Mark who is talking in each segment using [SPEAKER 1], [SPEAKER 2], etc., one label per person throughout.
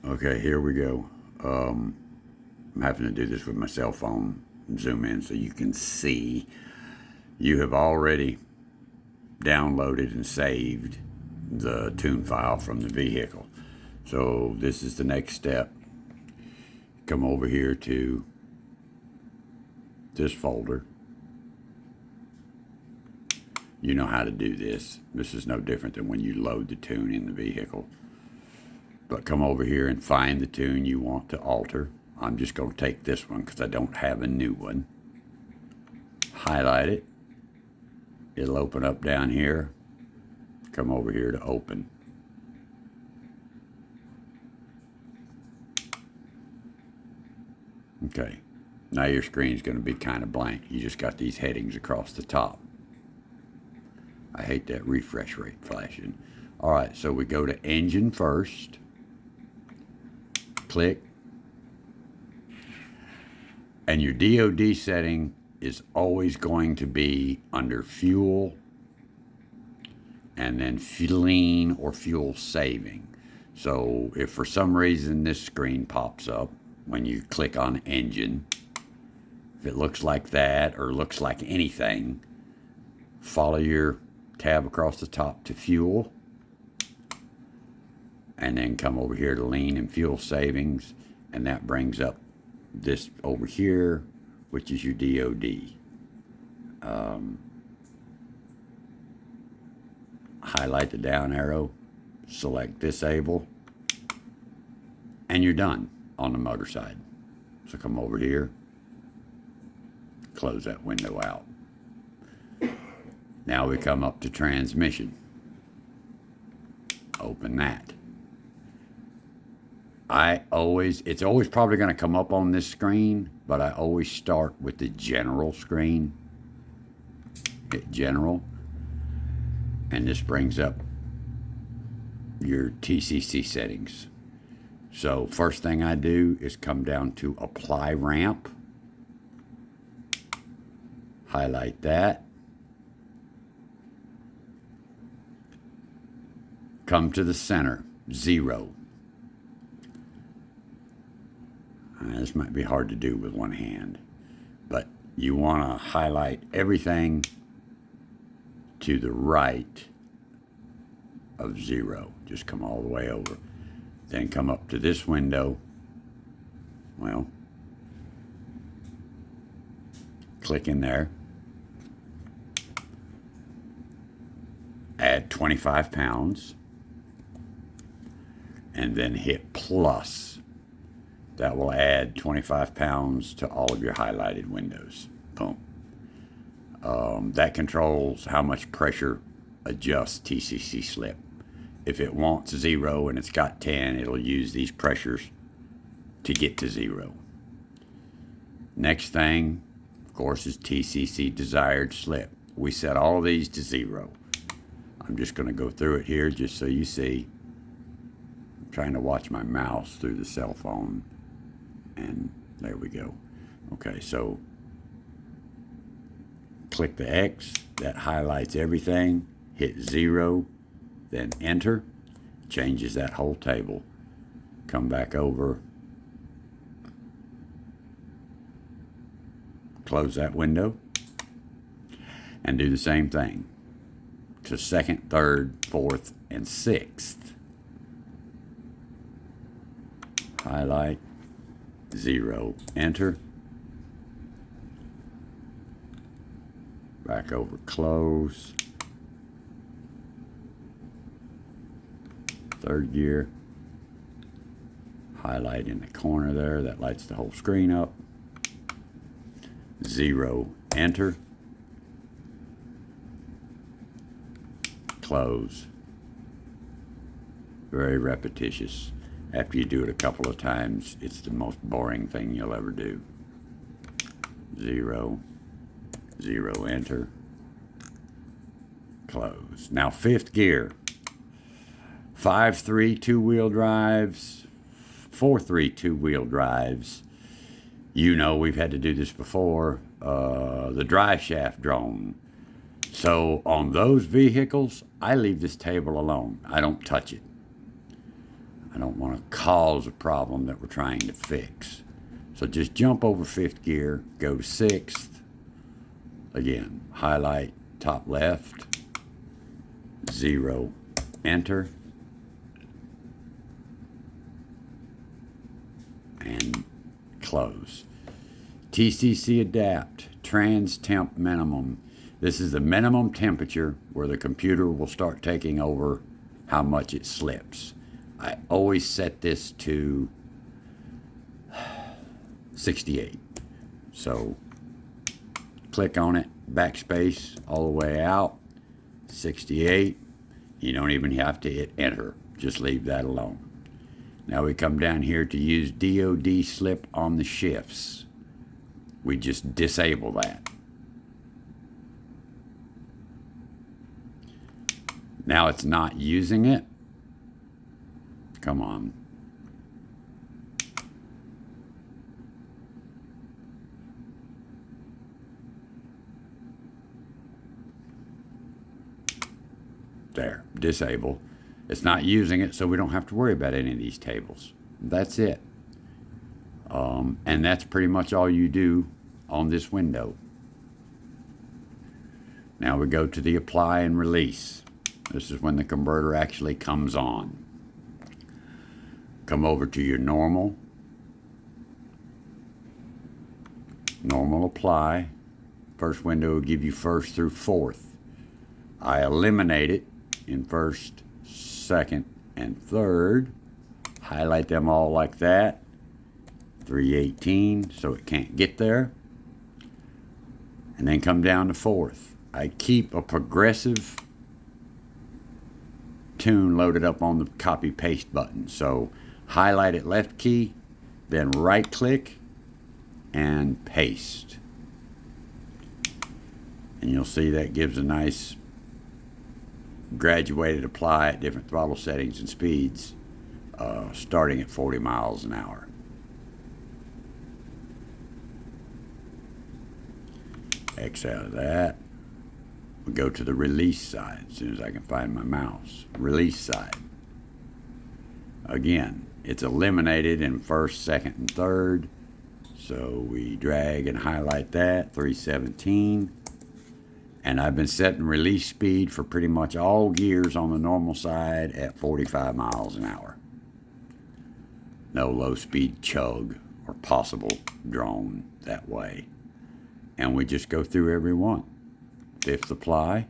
[SPEAKER 1] Okay, here we go. I'm having to do this with my cell phone. Zoom in so you can see. You have already downloaded and saved the tune file from the vehicle. So this is the next step. Come over here to this folder. You know how to do this. This is no different than when you load the tune in the vehicle. But come over here and find the tune you want to alter. I'm just going to take this one because I don't have a new one. Highlight it. It'll open up down here. Come over here to open. Okay, now your screen's going to be kind of blank. You just got these headings across the top. I hate that refresh rate flashing. All right, so we go to engine first. Click. And your DOD setting is always going to be under fuel and then fueling or fuel saving. So if for some reason this screen pops up when you click on engine, if it looks like that or looks like anything, follow your tab across the top to fuel and then come over here to lean and fuel savings, and that brings up this over here, which is your DOD. Highlight the down arrow, select disable, and you're done on the motor side. So come over here, close that window out. Now we come up to transmission. Open that. It's always probably going to come up on this screen, but I always start with the general screen. Hit general, and this brings up your TCC settings. So first thing I do is come down to apply ramp. Highlight that. Come to the center, 0. This might be hard to do with one hand, but you want to highlight everything to the right of 0. Just come all the way over. Then come up to this window. Well, click in there. Add 25 pounds. And then hit plus. That will add 25 pounds to all of your highlighted windows. Boom. That controls how much pressure adjusts TCC slip. If it wants 0 and it's got 10, it'll use these pressures to get to 0. Next thing, of course, is TCC desired slip. We set all of these to 0. I'm just going to go through it here just so you see. I'm trying to watch my mouse through the cell phone. And there we go. Okay, so click the X. That highlights everything. Hit 0, then enter. Changes that whole table. Come back over. Close that window. And do the same thing to 2nd, 3rd, 4th, and 6th. Highlight. 0, enter. Back over, close. 3rd gear. Highlight in the corner there, that lights the whole screen up. 0, enter. Close. Very repetitious. After you do it a couple of times, it's the most boring thing you'll ever do. 0, 0, enter. Close. Now 5th gear. 5-3 two-wheel drives, 4-3 two-wheel drives. You know we've had to do this before. The drive shaft drone. So on those vehicles, I leave this table alone. I don't touch it. I don't want to cause a problem that we're trying to fix. So just jump over 5th gear, go to 6th. Again, highlight top left, 0, enter, and close. TCC adapt, trans temp minimum. This is the minimum temperature where the computer will start taking over how much it slips. I always set this to 68. So click on it, backspace all the way out, 68. You don't even have to hit enter, just leave that alone. Now we come down here to use DOD slip on the shifts. We just disable that. Now it's not using it. Come on. There, disable. It's not using it, so we don't have to worry about any of these tables. That's it. And that's pretty much all you do on this window. Now we go to the apply and release. This is when the converter actually comes on. Come over to your normal apply. First window will give you 1st through 4th. I eliminate it in 1st, 2nd, and 3rd. Highlight them all like that. 318, so it can't get there. And then come down to 4th. I keep a progressive tune loaded up on the copy paste button. So highlight it left key, then right click and paste. And you'll see that gives a nice graduated apply at different throttle settings and speeds, starting at 40 miles an hour. X out of that. We go to the release side as soon as I can find my mouse. Release side. Again, it's eliminated in 1st, 2nd, and 3rd. So we drag and highlight that, 317. And I've been setting release speed for pretty much all gears on the normal side at 45 miles an hour. No low speed chug or possible drone that way. And we just go through every one. 5th apply,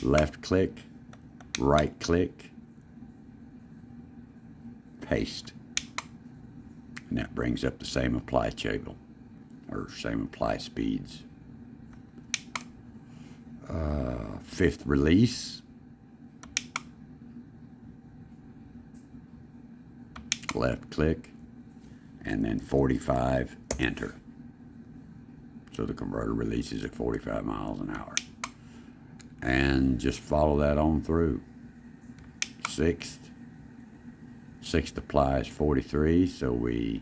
[SPEAKER 1] left click, right click, paste. And that brings up the same apply table, or same apply speeds. 5th release, left click, and then 45, enter. So the converter releases at 45 miles an hour. And just follow that on through. 6th applies 43, so we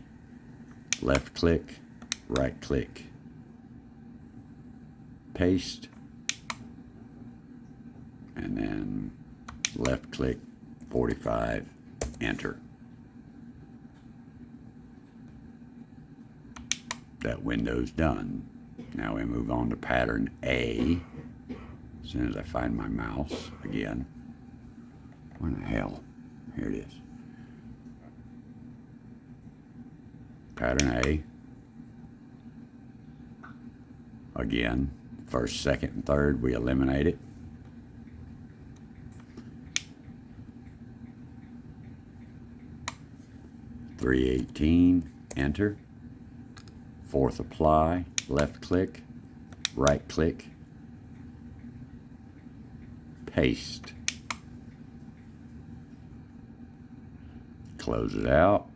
[SPEAKER 1] left click, right click, paste, and then left click, 45, enter. That window's done. Now we move on to pattern A. As soon as I find my mouse again. Where the hell? Here it is. Pattern A. Again, 1st, 2nd, and 3rd, we eliminate it. .318, enter. 4th apply, left click, right click, paste. Close it out.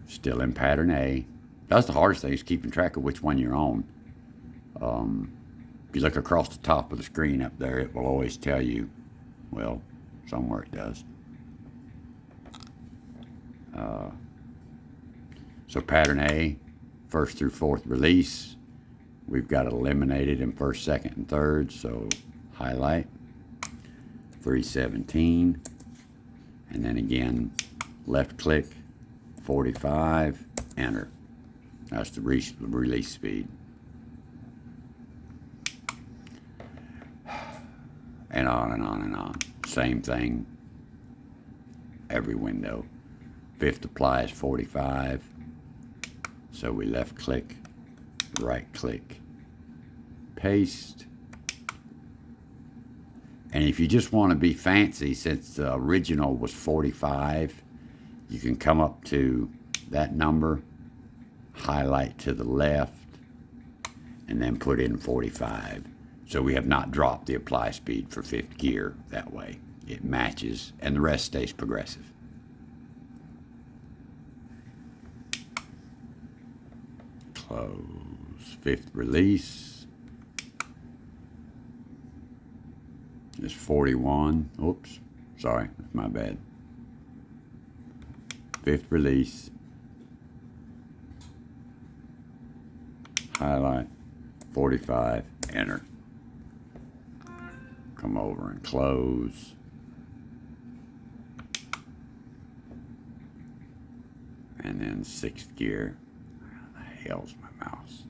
[SPEAKER 1] Still in pattern A. That's the hardest thing, is keeping track of which one you're on. If you look across the top of the screen up there, it will always tell you. Well, somewhere it does. So pattern A, 1st through 4th release. We've got it eliminated in 1st, 2nd, and 3rd, so highlight. 317. And then again, left click, 45, enter. That's the release speed. And on and on and on. Same thing, every window. Fifth apply is 45. So we left click, right click, paste. And if you just want to be fancy, since the original was 45, you can come up to that number, highlight to the left, and then put in 45. So we have not dropped the apply speed for fifth gear that way. It matches, and the rest stays progressive. Close. Fifth release is 41. Oops, sorry, that's my bad. Fifth release, highlight, 45, enter. Come over and close. And then sixth gear. Where the hell's my mouse?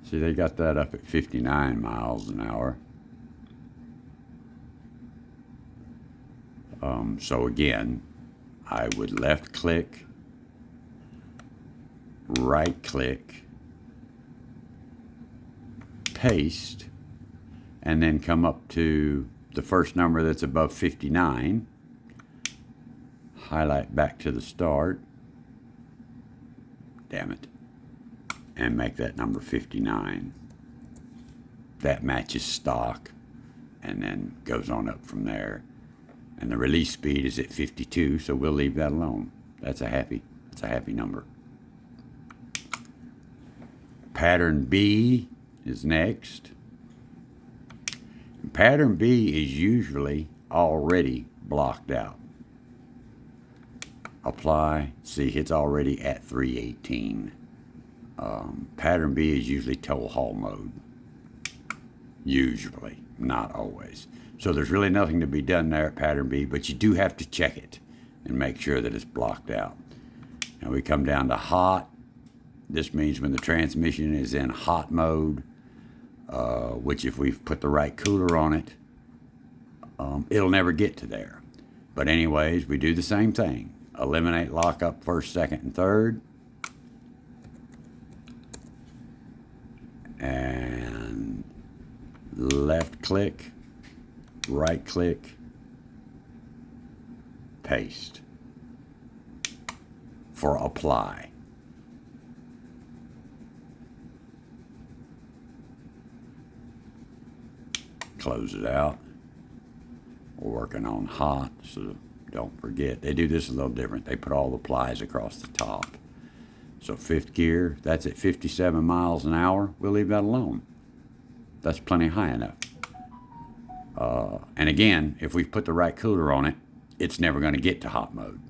[SPEAKER 1] See, they got that up at 59 miles an hour. So again, I would left click, right click, paste, and then come up to the first number that's above 59, highlight back to the start, damn it, and make that number 59. That matches stock, and then goes on up from there. And the release speed is at 52, so we'll leave that alone. That's a happy number. Pattern B is next. And pattern B is usually already blocked out. Apply, see, it's already at 318. Pattern B is usually tow haul mode. Usually, not always. So there's really nothing to be done there at pattern B, but you do have to check it and make sure that it's blocked out. Now we come down to hot. This means when the transmission is in hot mode, which if we've put the right cooler on it, it'll never get to there. But anyways, we do the same thing. Eliminate lockup first, second, and third. And left click, right click, paste for apply. Close it out. We're working on hot, so don't forget. They do this a little different. They put all the plies across the top. So fifth gear, that's at 57 miles an hour. We'll leave that alone. That's plenty high enough. And again, if we put the right cooler on it, it's never going to get to hot mode.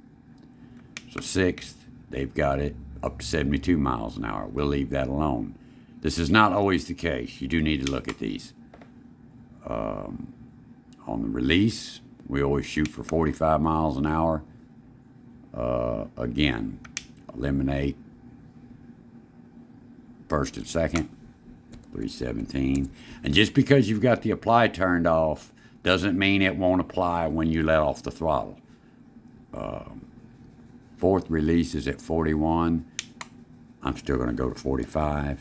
[SPEAKER 1] So sixth, they've got it up to 72 miles an hour. We'll leave that alone. This is not always the case. You do need to look at these. On the release, we always shoot for 45 miles an hour. Again, eliminate first and second, 317. And just because you've got the apply turned off doesn't mean it won't apply when you let off the throttle. Fourth release is at 41. I'm still going to go to 45.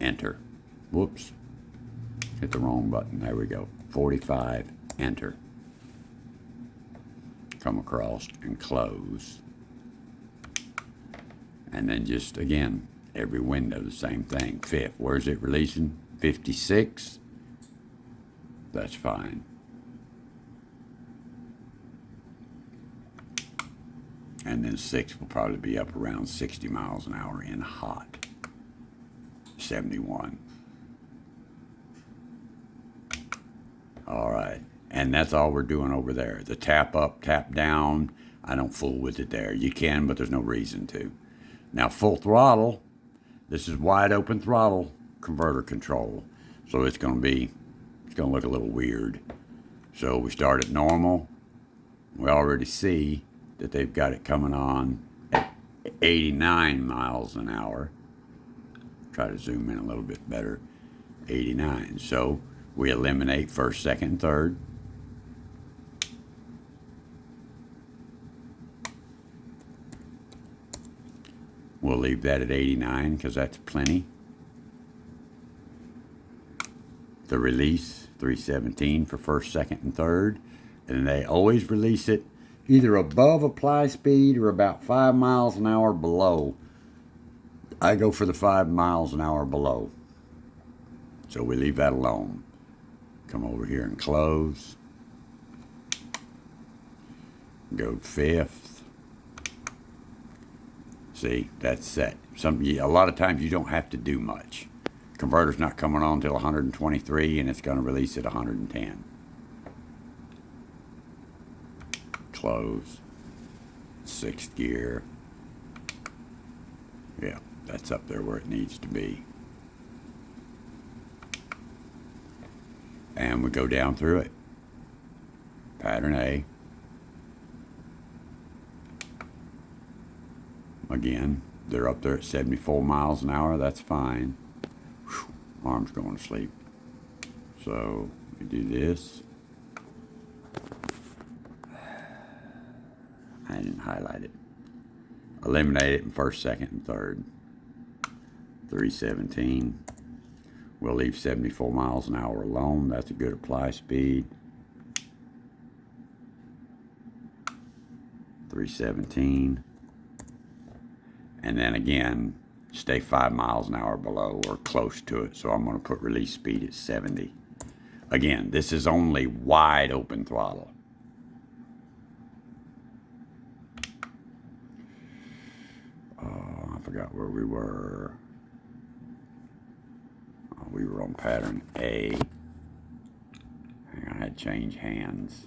[SPEAKER 1] Enter. Whoops. Hit the wrong button. There we go. 45. Enter. Come across and close. And then just, again, every window, the same thing. Fifth. Where's it releasing? 56. That's fine. And then sixth will probably be up around 60 miles an hour in hot. 71. All right. And that's all we're doing over there. The tap up, tap down, I don't fool with it there. You can, but there's no reason to. Now, full throttle. This is wide open throttle. converter control. So it's going to look a little weird. So we start at normal. We already see that they've got it coming on at 89 miles an hour. Try to zoom in a little bit better. 89. So we eliminate first, second, and third. We'll leave that at 89 because that's plenty. The release, 317 for first, second, and third. And they always release it either above apply speed or about 5 miles an hour below. I go for the 5 miles an hour below. So we leave that alone. Come over here and close. Go fifth. See, that's set. A lot of times you don't have to do much. Converter's not coming on until 123 and it's going to release at 110. Close. Sixth gear. Yeah, that's up there where it needs to be. And we go down through it. Pattern A. Again, they're up there at 74 miles an hour. That's fine. Whew, arm's going to sleep. So we do this. I didn't highlight it. Eliminate it in first, second, and third. 317. We'll leave 74 miles an hour alone. That's a good apply speed. 317. And then again, stay 5 miles an hour below or close to it. So I'm going to put release speed at 70. Again, this is only wide open throttle. I forgot where we were. We were on pattern A. Hang on, I had to change hands.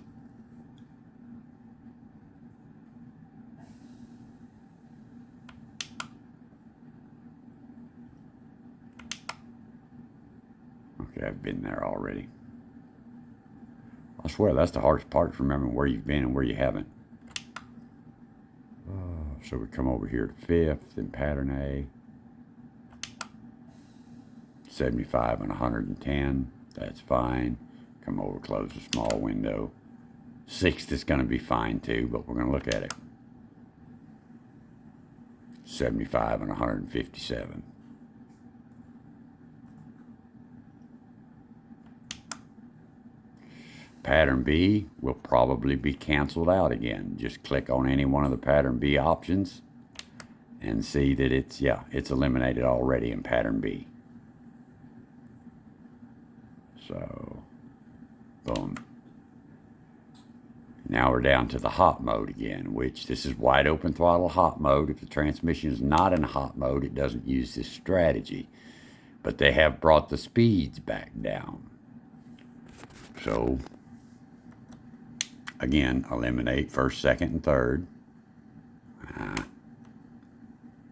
[SPEAKER 1] Okay, I've been there already. I swear that's the hardest part, is remembering where you've been and where you haven't. So we come over here to fifth in pattern A. 75 and 110, that's fine. Come over, close the small window. Sixth is going to be fine too, but we're going to look at it. 75 and 157. Pattern B will probably be canceled out again. Just click on any one of the pattern B options and see that it's eliminated already in pattern B. So, boom. Now we're down to the hot mode again, which this is wide open throttle hot mode. If the transmission is not in hot mode, it doesn't use this strategy. But they have brought the speeds back down. So, again, eliminate first, second, and third.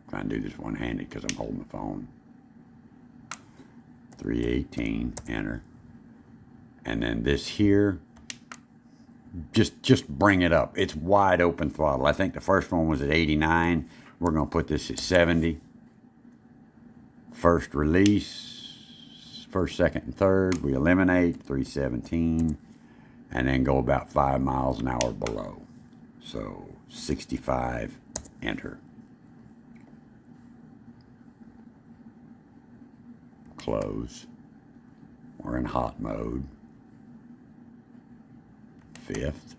[SPEAKER 1] Trying to do this one-handed because I'm holding the phone. 318, enter. And then this here, just bring it up. It's wide open throttle. I think the first one was at 89. We're going to put this at 70. First release, first, second, and third. We eliminate 317. And then go about 5 miles an hour below. So 65, enter. Close. We're in hot mode. Fifth.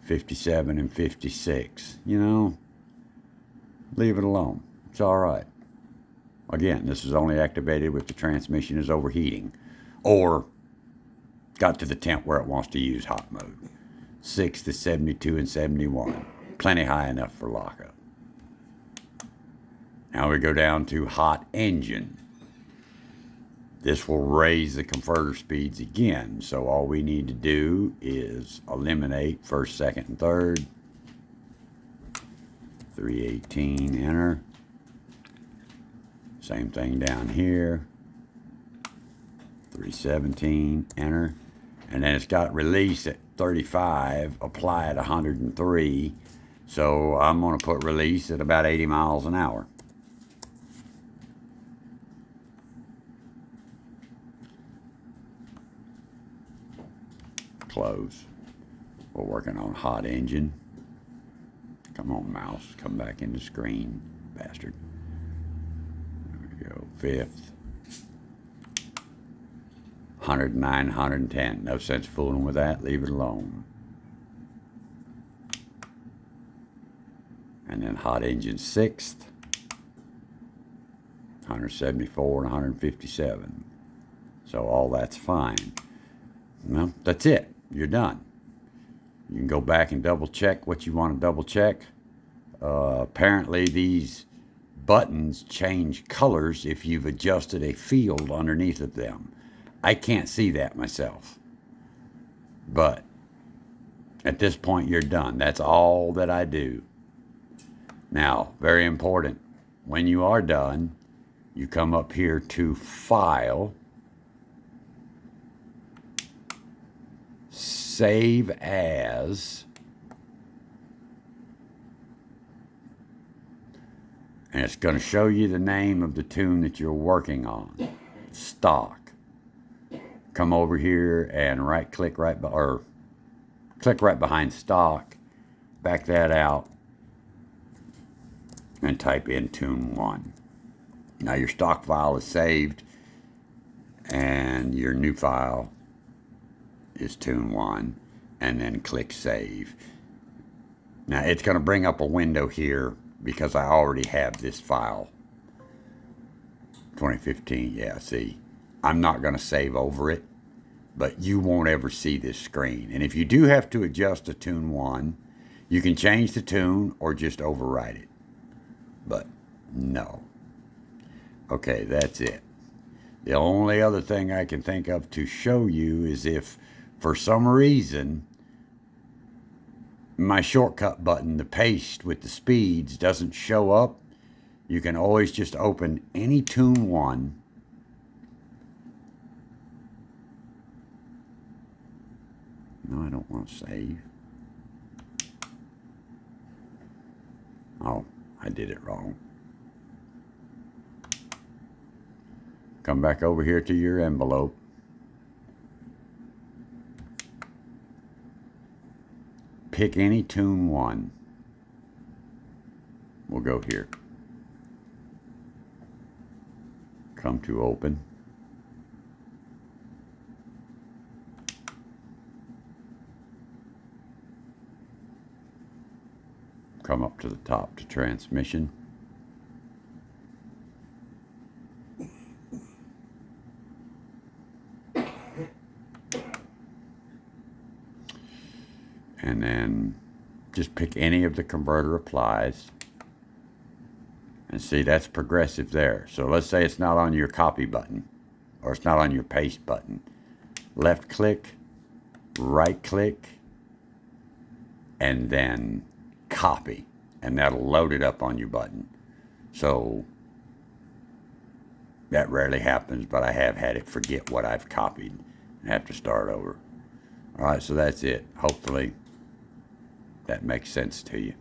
[SPEAKER 1] 57 and 56. You know, leave it alone. It's all right. Again, this is only activated if the transmission is overheating or got to the temp where it wants to use hot mode. 6 to 72 and 71. Plenty high enough for lockup. Now we go down to hot engine. This will raise the converter speeds again. So all we need to do is eliminate first, second, and third. 318, enter. Same thing down here. 317, enter. And then it's got release at 35, apply at 103. So I'm going to put release at about 80 miles an hour. Close. We're working on hot engine. Come on, mouse. Come back into screen, bastard. There we go. Fifth. 109, 110. No sense fooling with that. Leave it alone. And then hot engine sixth. 174 and 157. So all that's fine. Well, that's it. You're done. You can go back and double check what you want to double check. Apparently these buttons change colors if you've adjusted a field underneath of them. I can't see that myself. But at this point, you're done. That's all that I do. Now, very important, when you are done, you come up here to File, Save As, and it's going to show you the name of the tune that you're working on. Stock. Come over here and click right behind stock, back that out, and type in tune 1. Now your stock file is saved, and your new file is tune 1, and then click save. Now it's going to bring up a window here because I already have this file. 2015, yeah, see. I'm not going to save over it, but you won't ever see this screen. And if you do have to adjust to tune 1, you can change the tune or just override it. But no. Okay, that's it. The only other thing I can think of to show you is if, for some reason, my shortcut button, the paste with the speeds, doesn't show up, you can always just open any tune 1. No, I don't want to save. Oh, I did it wrong. Come back over here to your envelope. Pick any tune 1. We'll go here. Come to open. Come up to the top to transmission. And then just pick any of the converter applies. And see, that's progressive there. So let's say it's not on your copy button, or it's not on your paste button. Left click, right click, and then copy, and that'll load it up on your button. So that rarely happens, but I have had it forget what I've copied and have to start over. All right, so that's it. Hopefully that makes sense to you.